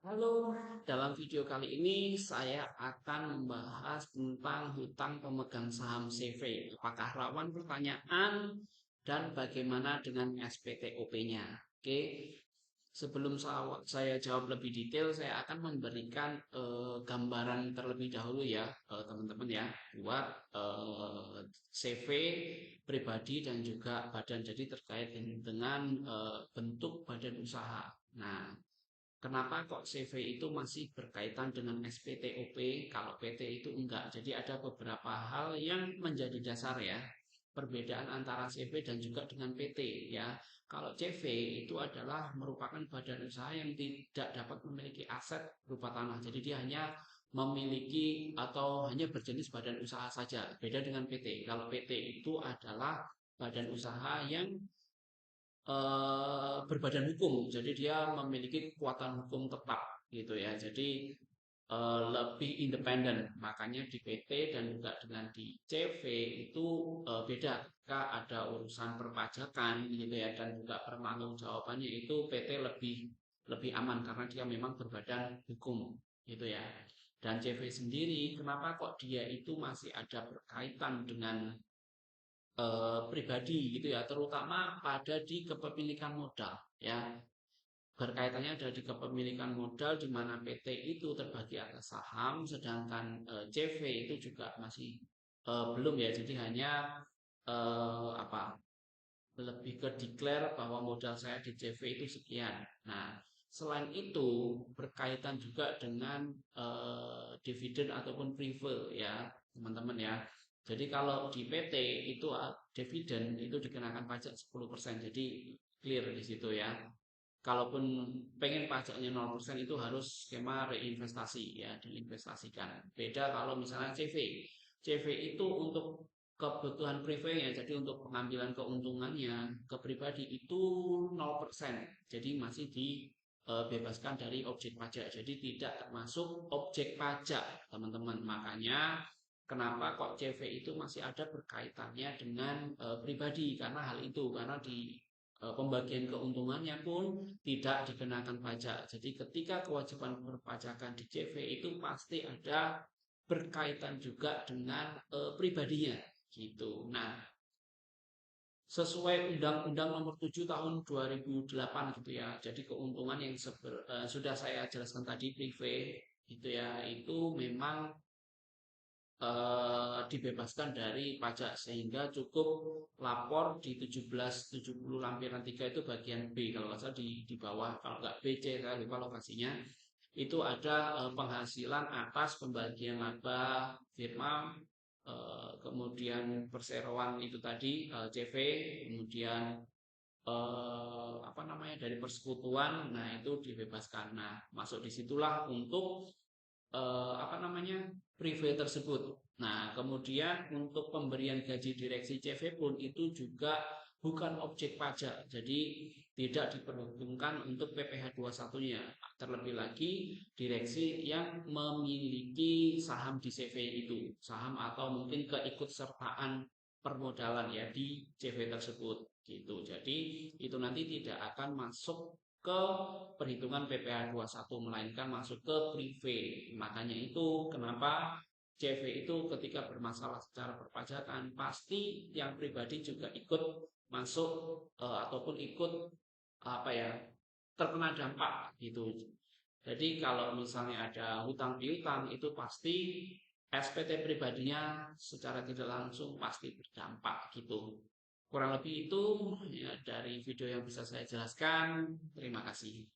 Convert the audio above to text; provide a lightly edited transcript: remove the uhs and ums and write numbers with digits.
Halo, dalam video kali ini saya akan membahas tentang hutang pemegang saham CV. Apakah rawan pertanyaan dan bagaimana dengan SPTOP-nya? Oke, sebelum saya jawab lebih detail, saya akan memberikan gambaran terlebih dahulu ya, teman-teman ya, buat CV pribadi dan juga badan. Jadi terkait dengan bentuk badan usaha. Nah, kenapa kok CV itu masih berkaitan dengan SPTOP, kalau PT itu enggak? Jadi ada beberapa hal yang menjadi dasar ya. Perbedaan antara CV dan juga dengan PT ya. Kalau CV itu adalah merupakan badan usaha yang tidak dapat memiliki aset berupa tanah. Jadi dia hanya memiliki atau hanya berjenis badan usaha saja. Beda dengan PT. Kalau PT itu adalah badan usaha yang berbadan hukum, jadi dia memiliki kekuatan hukum tetap gitu ya. Jadi lebih independen. Makanya di PT dan juga dengan di CV itu beda. Ketika ada urusan perpajakan gitu ya dan juga pertanggungjawabannya itu PT lebih lebih aman karena dia memang berbadan hukum gitu ya. Dan CV sendiri, kenapa kok dia itu masih ada berkaitan dengan pribadi gitu ya, terutama pada di kepemilikan modal ya. Berkaitannya ada di kepemilikan modal di mana PT itu terbagi atas saham, sedangkan CV itu juga masih belum ya. Jadi hanya apa lebih ke declare bahwa modal saya di CV itu sekian. Nah, selain itu berkaitan juga dengan dividen ataupun preferred ya, teman-teman ya. Jadi kalau di PT itu dividen itu dikenakan pajak 10%. Jadi clear di situ ya. Kalaupun pengen pajaknya 0% itu harus skema reinvestasi ya, diinvestasikan. Beda kalau misalnya CV. CV itu untuk kebutuhan pribadinya, jadi untuk pengambilan keuntungannya ke pribadi itu 0%. Jadi masih dibebaskan dari objek pajak. Jadi tidak termasuk objek pajak, teman-teman. Makanya kenapa kok CV itu masih ada berkaitannya dengan pribadi, karena hal itu, karena di pembagian keuntungannya pun tidak dikenakan pajak. Jadi ketika kewajiban perpajakan di CV itu pasti ada berkaitan juga dengan pribadinya gitu. Nah, sesuai Undang-Undang Nomor 7 Tahun 2008 gitu ya. Jadi keuntungan yang sudah saya jelaskan tadi privé gitu ya, itu memang dibebaskan dari pajak sehingga cukup lapor di 1770 lampiran 3 itu bagian B, kalau nggak salah di bawah, kalau nggak BC saya lupa lokasinya, itu ada penghasilan atas pembagian laba firma, kemudian perseroan itu tadi CV, kemudian apa namanya dari persekutuan, nah itu dibebaskan. Nah, masuk disitulah untuk apa namanya privé tersebut. Nah, kemudian untuk pemberian gaji direksi CV pun itu juga bukan objek pajak, jadi tidak diperhitungkan untuk PPh 21-nya. Terlebih lagi direksi yang memiliki saham di CV itu, saham atau mungkin keikutsertaan permodalan ya di CV tersebut gitu. Jadi itu nanti tidak akan masuk ke perhitungan PPh 21 melainkan masuk ke privé. Makanya itu kenapa CV itu ketika bermasalah secara perpajakan pasti yang pribadi juga ikut masuk ataupun ikut apa ya terkena dampak gitu. Jadi kalau misalnya ada hutang piutang itu pasti SPT pribadinya secara tidak langsung pasti berdampak gitu. Kurang lebih itu ya dari video yang bisa saya jelaskan. Terima kasih.